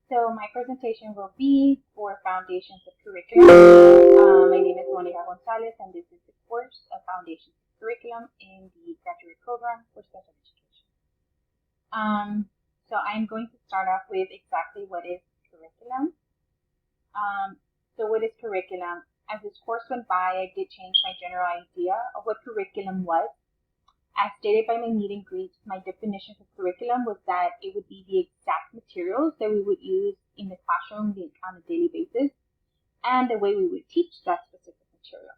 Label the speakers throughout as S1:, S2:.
S1: So my presentation will be for Foundations of Curriculum. My name is Monica Gonzalez, and this is the course of Foundations of Curriculum in the graduate program for special education. So I'm going to start off with exactly what is curriculum. So what is curriculum? As this course went by, I did change my general idea of what curriculum was. As stated by my meet and greet, my definition for curriculum was that it would be the exact materials that we would use in the classroom on a daily basis and the way we would teach that specific material.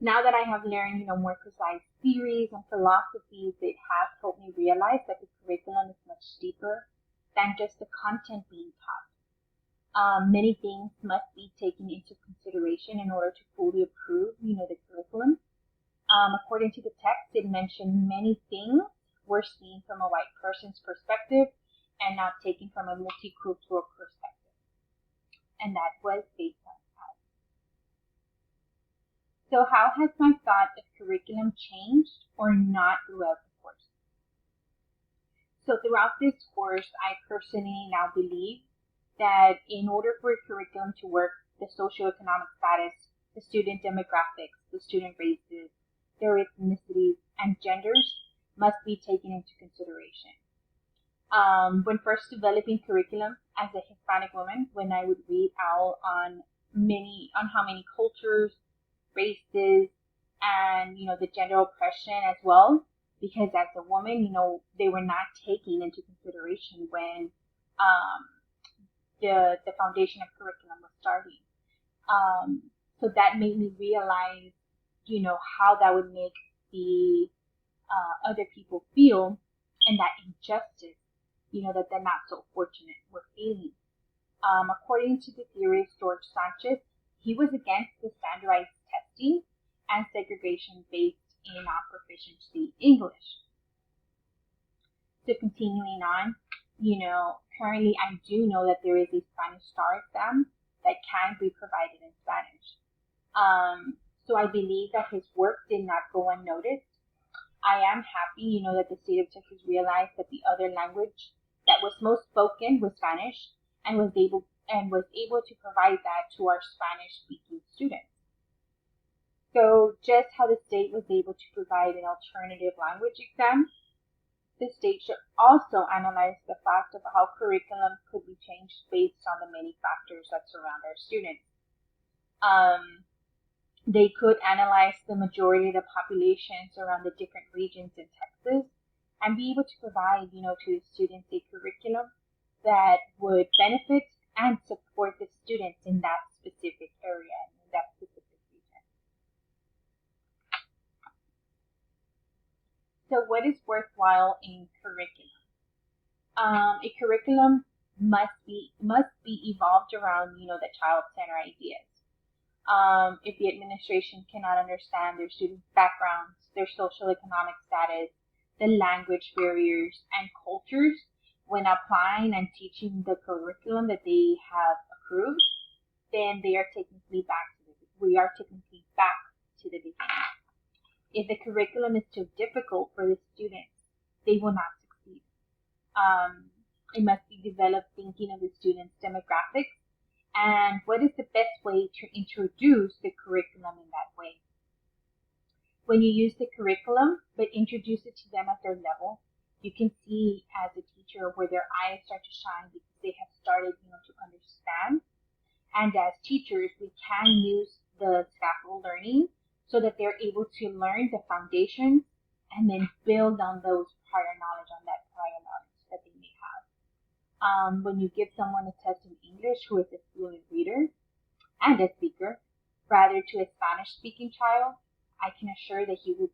S1: Now that I have learned, more precise theories and philosophies, it has helped me realize that the curriculum is much deeper than just the content being taught. Many things must be taken into consideration in order to fully approve, the curriculum. According to the text, it mentioned many things were seen from a white person's perspective and not taken from a multicultural perspective. And that was based on that. So how has my thought of curriculum changed or not throughout the course? So throughout this course, I personally now believe that in order for a curriculum to work, the socioeconomic status, the student demographics, the student races, their ethnicities, and genders must be taken into consideration. When first developing curriculum as a Hispanic woman, when I would read out on how many cultures, races, and the gender oppression as well, because as a woman, they were not taken into consideration when the foundation of curriculum was starting. So that made me realize how that would make the other people feel, and that injustice, that they're not so fortunate were feeling. According to the theorist George Sanchez, he was against the standardized testing and segregation based in proficiency English. So continuing on, currently I do know that there is a Spanish STAR exam that can be provided in Spanish. So I believe that his work did not go unnoticed. I am happy, that the state of Texas realized that the other language that was most spoken was Spanish and was able to provide that to our Spanish-speaking students. So just how the state was able to provide an alternative language exam, the state should also analyze the fact of how curriculum could be changed based on the many factors that surround our students. They could analyze the majority of the populations around the different regions in Texas and be able to provide, to the students a curriculum that would benefit and support the students in that specific area, in that specific region. So what is worthwhile in curriculum? A curriculum must be evolved around, the child-centered ideas. If the administration cannot understand their students' backgrounds, their social economic status, the language barriers, and cultures when applying and teaching the curriculum that they have approved, then we are technically back to the beginning. If the curriculum is too difficult for the students, they will not succeed. It must be developed thinking of the students' demographics and what is the best way to introduce the curriculum in that way. When you use the curriculum but introduce it to them at their level, you can see as a teacher where their eyes start to shine because they have started to understand. And as teachers, we can use the scaffold learning so that they're able to learn the foundations and then build on those prior knowledge that they may have. When you give someone a test in English who is a fluent reader and a speaker, rather to a Spanish-speaking child, I can assure that he will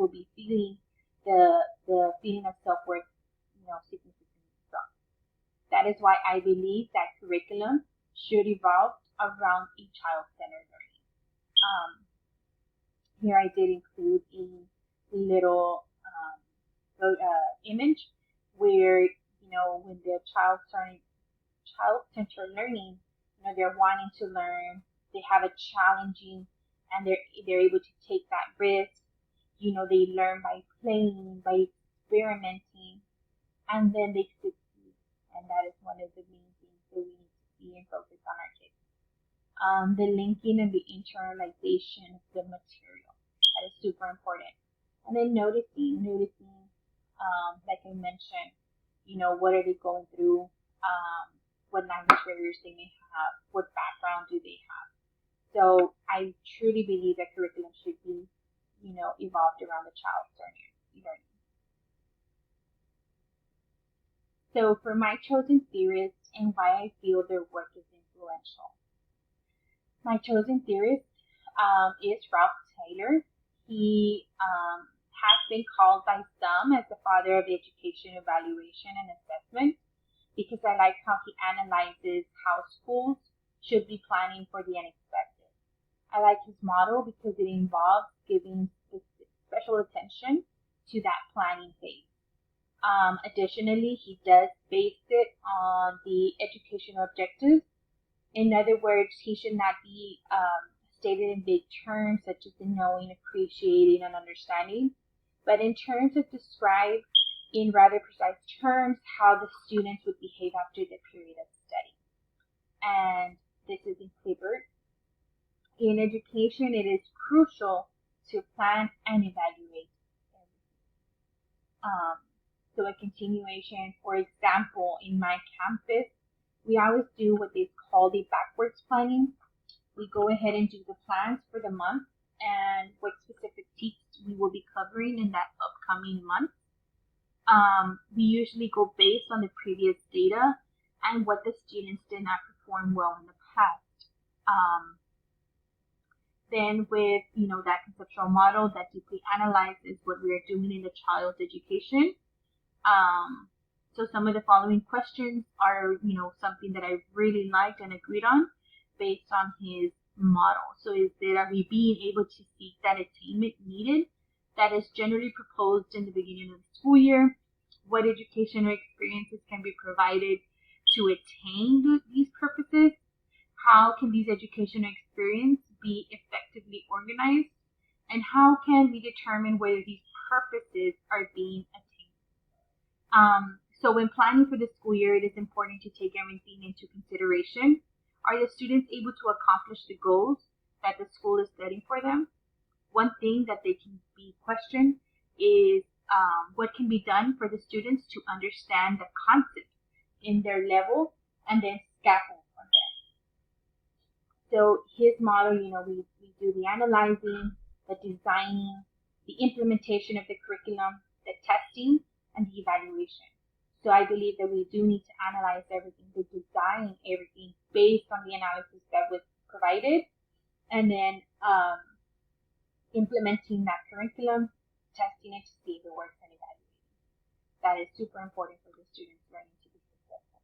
S1: be feeling the feeling of self-worth, significantly strong. That is why I believe that curriculum should evolve around a child-centered learning. Here I did include a little image where when the child-centered learning, they're wanting to learn, they have a challenging, and they're able to take that risk. They learn by playing, by experimenting, and then they succeed. And that is one of the main things that we need to see and focus on our kids. The linking and the internalization of the material, that is super important. And then noticing, like I mentioned, what are they going through, what language barriers they may have, what background do they have. So I truly believe that curriculum should be, evolved around the child's learning. So for my chosen theorist and why I feel their work is influential. My chosen theorist is Ralph Taylor. He has been called by some as the father of education, evaluation, and assessment because I like how he analyzes how schools should be planning for the unexpected. I like his model because it involves giving special attention to that planning phase. Additionally, he does base it on the educational objectives. In other words, he should not be stated in big terms such as the knowing, appreciating, and understanding, but in terms of describe in rather precise terms how the students would behave after the period of study. And this is in Clifford. In education, it is crucial to plan and evaluate. So a continuation, for example, in my campus, we always do what is called a backwards planning. We go ahead and do the plans for the month and what specific teachers we will be covering in that upcoming month. We usually go based on the previous data and what the students did not perform well in the past. Then with, that conceptual model that deeply analyzes what we are doing in the child's education. So some of the following questions are, something that I really liked and agreed on based on his model. So are we being able to seek that attainment needed that is generally proposed in the beginning of the school year? What educational experiences can be provided to attain these purposes? How can these educational experiences be effectively organized? And how can we determine whether these purposes are being attained? So when planning for the school year, it is important to take everything into consideration. Are the students able to accomplish the goals that the school is setting for them? One thing that they can be questioned is what can be done for the students to understand the concept in their level and then scaffold from there. So his model, we do the analyzing, the designing, the implementation of the curriculum, the testing, and the evaluation. So I believe that we do need to analyze everything, to design everything based on the analysis that was provided, and then implementing that curriculum, testing it to see if it works, and evaluating. That is super important for the students learning to be successful.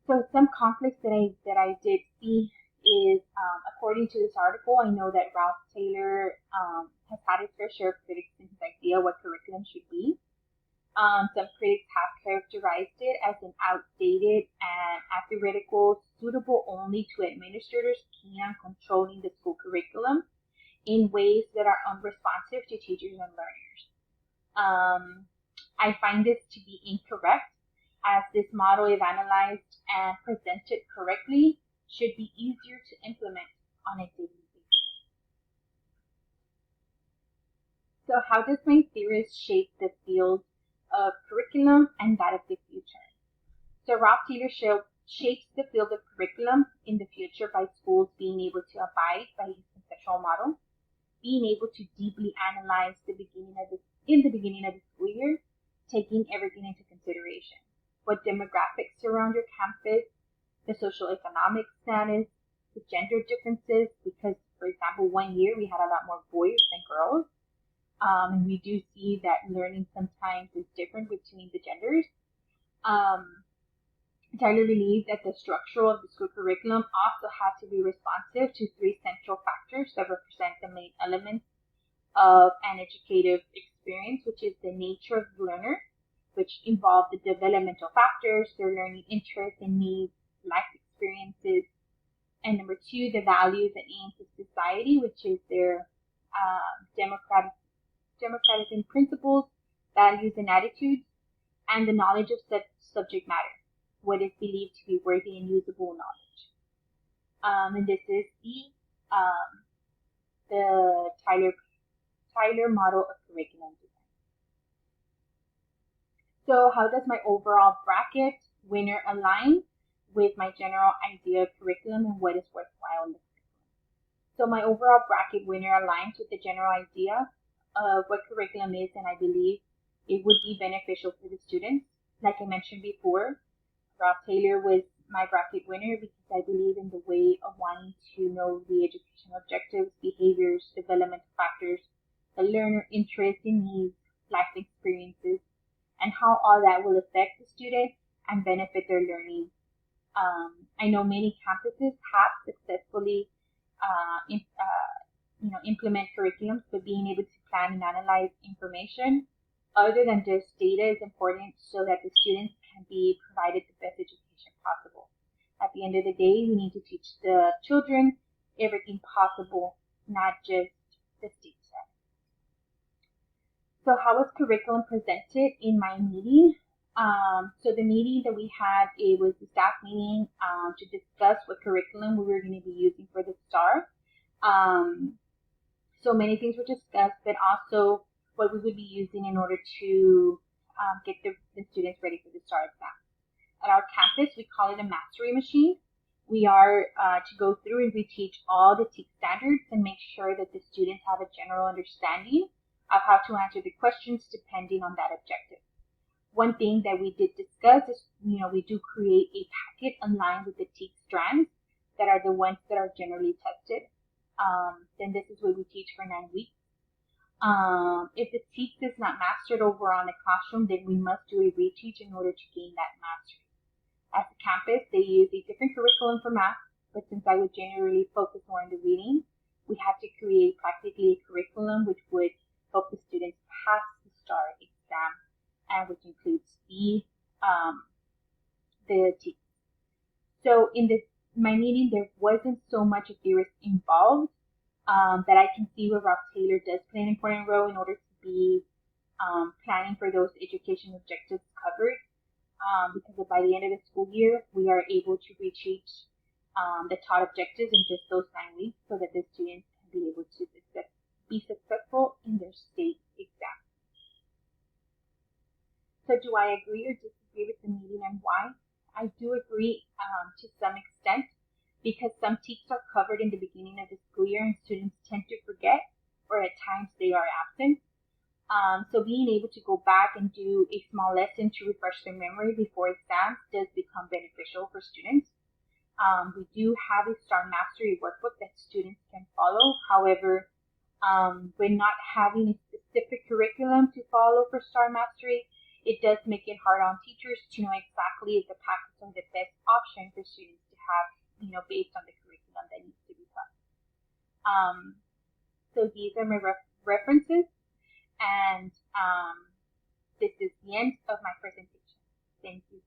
S1: So some conflicts that I did see is, according to this article, I know that Ralph Taylor has had his fair share of critics in his idea what curriculum should be. Some critics have characterized it as an outdated and theoretical, suitable only to administrators keen on controlling the school curriculum in ways that are unresponsive to teachers and learners. I find this to be incorrect, as this model, if analyzed and presented correctly, should be easier to implement on a daily basis. So how does my theorist shape the field of curriculum and that of the future? So Ralph Taylor shapes the field of curriculum in the future by schools being able to abide by his conceptual model, being able to deeply analyze in the beginning of the school year, taking everything into consideration. What demographics surround your campus, the social economic status, the gender differences, because, for example, one year we had a lot more boys than girls. And we do see that learning sometimes is different between the genders. Taylor believed that the structure of the school curriculum also had to be responsive to three central factors that represent the main elements of an educative experience, which is the nature of the learner, which involve the developmental factors, their learning interests and needs, life experiences, and number two, the values and aims of society, which is their democratic principles, values, and attitudes, and the knowledge of subject matter, what is believed to be worthy and usable knowledge. And this is the Tyler model of curriculum design. So how does my overall bracket winner align with my general idea of curriculum and what is worthwhile in the curriculum? So my overall bracket winner aligns with the general idea of what curriculum is, and I believe it would be beneficial for the students. Like I mentioned before, Ralph Taylor was my bracket winner because I believe in the way of wanting to know the educational objectives, behaviors, developmental factors, the learner interests and needs, life experiences, and how all that will affect the student and benefit their learning. I know many campuses have successfully implement curriculums, but being able to plan and analyze information other than just data is important so that the students can be provided the best education possible. At the end of the day, we need to teach the children everything possible, not just the state set. So how was curriculum presented in my meeting? So the meeting that we had, it was the staff meeting to discuss what curriculum we were going to be using for the STAR. So many things were discussed, but also what we would be using in order to get the students ready for the STAR exam. At our campus, we call it a mastery machine. We are to go through and reteach all the TEKS standards and make sure that the students have a general understanding of how to answer the questions depending on that objective. One thing that we did discuss is, we do create a packet aligned with the TEKS strands that are the ones that are generally tested. Then this is what we teach for 9 weeks. If the TEKS is not mastered overall in the classroom, then we must do a reteach in order to gain that mastery. At the campus, they use a different curriculum for math, but since I would generally focus more on the reading, we had to create practically a curriculum which would help the students pass the STAR exam, and which includes the TEKS. So in my meeting, there wasn't so much of theory involved, that I can see where Ralph Taylor does play an important role in order to be planning for those education objectives covered, because by the end of the school year, we are able to reach the taught objectives in just those 9 weeks so that the students can be able to be successful in their state exam. So do I agree or disagree with the meeting and why? I do agree to some extent, because some TEKS are covered in the beginning of the school year and students tend to forget, or at times they are absent. So being able to go back and do a small lesson to refresh their memory before exams does become beneficial for students. We do have a STAR Mastery workbook that students can follow. However, we're not having a specific curriculum to follow for STAR Mastery. It does make it hard on teachers to know exactly if the packets are the best option for students to have, based on the curriculum that needs to be taught. So these are my references, and this is the end of my presentation. Thank you.